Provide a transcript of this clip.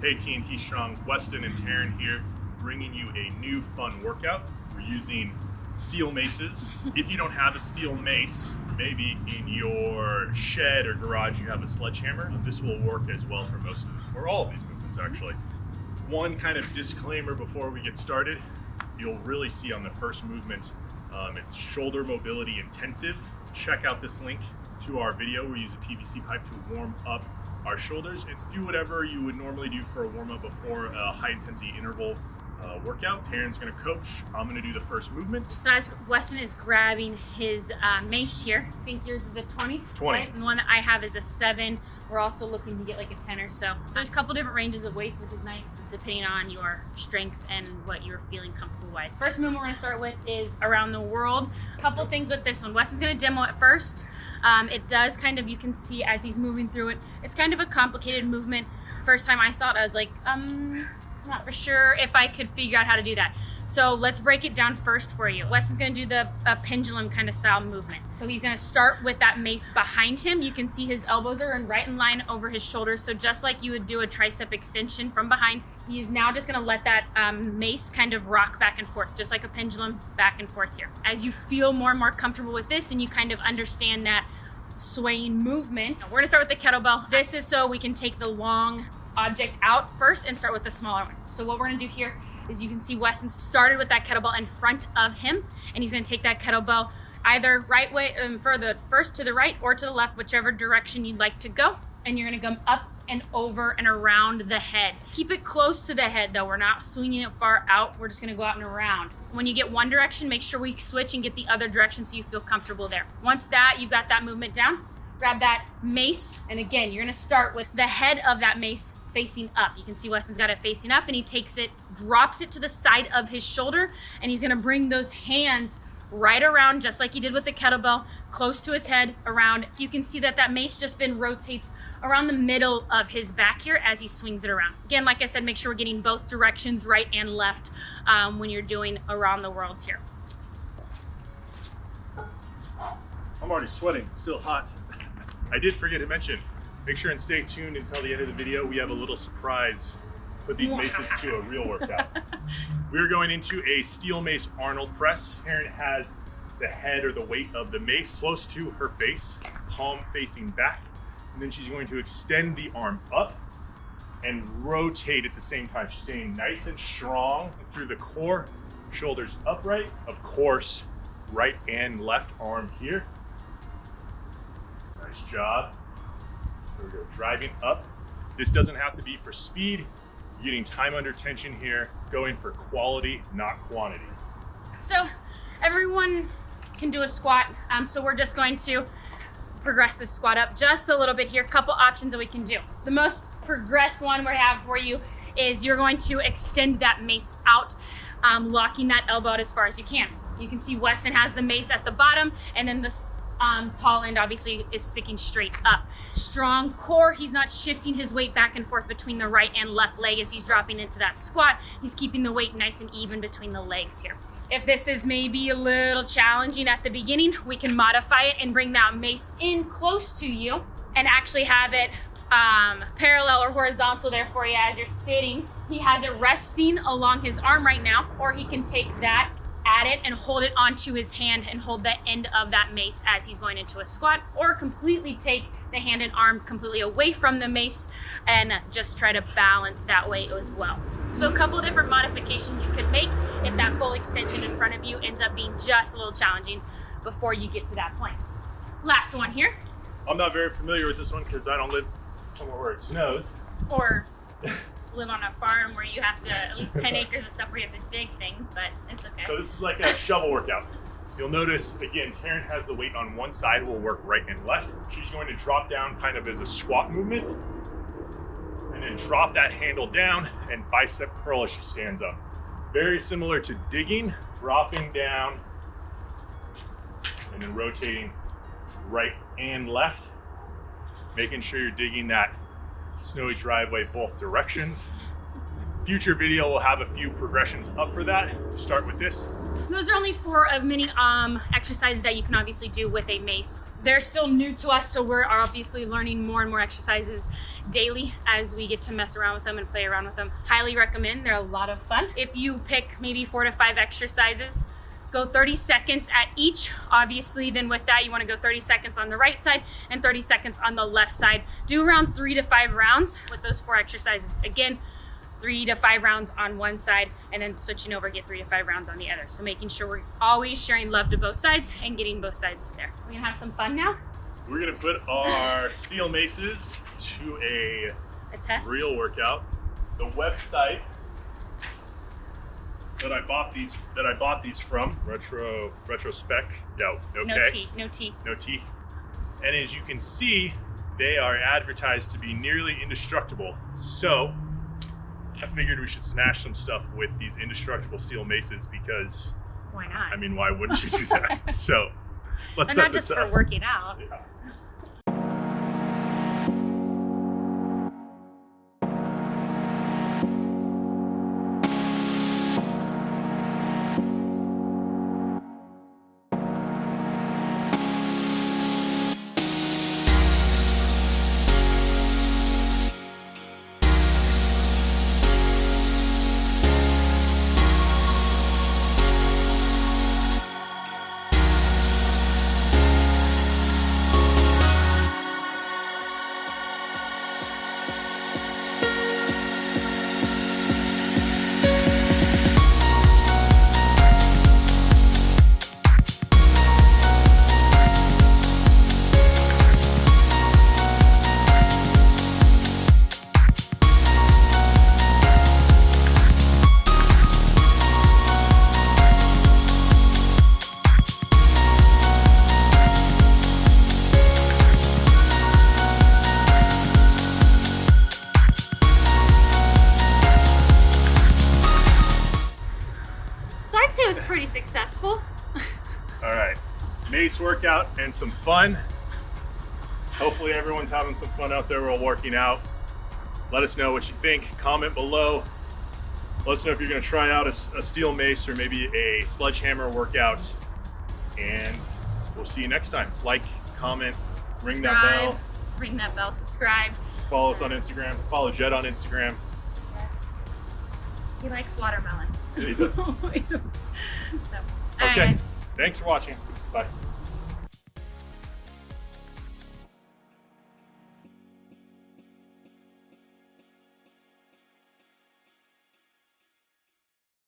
Hey team, He's Strong, Weston and Taryn here, bringing you a new fun workout. We're using steel maces. If you don't have a steel mace, maybe in your shed or garage you have a sledgehammer, this will work as well for most of them, or all of these movements actually. One kind of disclaimer before we get started, you'll really see on the first movement, it's shoulder mobility intensive. Check out this link to our video. We use a PVC pipe to warm up our shoulders and do whatever you would normally do for a warm-up before a high intensity interval workout. Taryn's gonna coach. I'm gonna do the first movement. So as Weston is grabbing his mace here, I think yours is a 20? 20. Right? And the one that I have is a 7. We're also looking to get like a 10 or so. So there's a couple different ranges of weights, which is nice depending on your strength and what you're feeling comfortable wise. First movement we're gonna start with is around the world. A couple things with this one. Weston's gonna demo it first. It does kind of, you can see as he's moving through it, it's kind of a complicated movement. First time I saw it, I was like, not for sure if I could figure out how to do that. So let's break it down first for you. Weston's gonna do the pendulum kind of style movement. So he's gonna start with that mace behind him. You can see his elbows are right in line over his shoulders. So just like you would do a tricep extension from behind, he's now just gonna let that mace kind of rock back and forth, just like a pendulum back and forth here. As you feel more and more comfortable with this and you kind of understand that swaying movement, we're gonna start with the kettlebell. This is so we can take the long object out first and start with the smaller one. So what we're gonna do here is you can see Weston started with that kettlebell in front of him, and he's gonna take that kettlebell either right way, first to the right or to the left, whichever direction you'd like to go. And you're gonna come up and over and around the head. Keep it close to the head though. We're not swinging it far out. We're just gonna go out and around. When you get one direction, make sure we switch and get the other direction so you feel comfortable there. Once that, you've got that movement down, grab that mace. And again, you're gonna start with the head of that mace facing up. You can see Weston's got it facing up and he takes it, drops it to the side of his shoulder, and he's gonna bring those hands right around, just like he did with the kettlebell, close to his head, around. You can see that that mace just then rotates around the middle of his back here as he swings it around. Again, like I said, make sure we're getting both directions, right and left, when you're doing around the worlds here. I'm already sweating, it's still hot. I did forget to mention, make sure and stay tuned until the end of the video. We have a little surprise with these maces to a real workout. We're going into a steel mace Arnold Press. Taryn has the head or the weight of the mace close to her face, palm facing back. And then she's going to extend the arm up and rotate at the same time. She's staying nice and strong through the core, shoulders upright. Of course, right and left arm here. Nice job. There we go, driving up. This doesn't have to be for speed. You're getting time under tension here, going for quality, not quantity. So everyone can do a squat. So we're just going to progress this squat up just a little bit here. Couple options that we can do. The most progressed one we have for you is you're going to extend that mace out, locking that elbow out as far as you can. You can see Weston has the mace at the bottom, and then the tall end obviously is sticking straight up. Strong core, he's not shifting his weight back and forth between the right and left leg as he's dropping into that squat. He's keeping the weight nice and even between the legs here. If this is maybe a little challenging at the beginning, we can modify it and bring that mace in close to you and actually have it parallel or horizontal there for you as you're sitting. He has it resting along his arm right now, or he can take that, add it and hold it onto his hand and hold the end of that mace as he's going into a squat, or completely take the hand and arm completely away from the mace and just try to balance that way as well. So a couple of different modifications you could make if that full extension in front of you ends up being just a little challenging before you get to that point. Last one here. I'm not very familiar with this one because I don't live somewhere where it snows. Or live on a farm where you have to, at least 10 acres of stuff where you have to dig things, but it's okay. So this is like a shovel workout. You'll notice, again, Taryn has the weight on one side, will work right and left. She's going to drop down kind of as a squat movement, and then drop that handle down and bicep curl as she stands up. Very similar to digging, dropping down, and then rotating right and left, making sure you're digging that snowy driveway both directions. Future video will have a few progressions up for that. Start with this. Those are only 4 of many exercises that you can obviously do with a mace. They're still new to us, so we're obviously learning more and more exercises daily as we get to mess around with them and play around with them. Highly recommend. They're a lot of fun. If you pick maybe 4 to 5 exercises, go 30 seconds at each. Obviously, then with that, you want to go 30 seconds on the right side and 30 seconds on the left side. Do around 3 to 5 rounds with those 4 exercises. Again, 3 to 5 rounds on one side, and then switching over, get 3 to 5 rounds on the other. So making sure we're always sharing love to both sides and getting both sides there. We're gonna have some fun now. We're gonna put our steel maces to A test. real workout. The website that I bought these from, Retrospec. No K. No T. No T. And as you can see, they are advertised to be nearly indestructible. So I figured we should smash some stuff with these indestructible steel maces because, Why not? I mean, why wouldn't you do that? So let's And set not this just up. for working out. Yeah. Pretty successful. All right, MACE workout and some fun. Hopefully everyone's having some fun out there while working out. Let us know what you think. Comment below. Let us know if you're gonna try out a steel mace or maybe a sledgehammer workout. And we'll see you next time. Like, comment, ring that bell. Ring that bell, subscribe. Follow us on Instagram. Follow Jed on Instagram. Yes. He likes watermelon. Yeah, he does. So, Okay, alright. thanks for watching. Bye.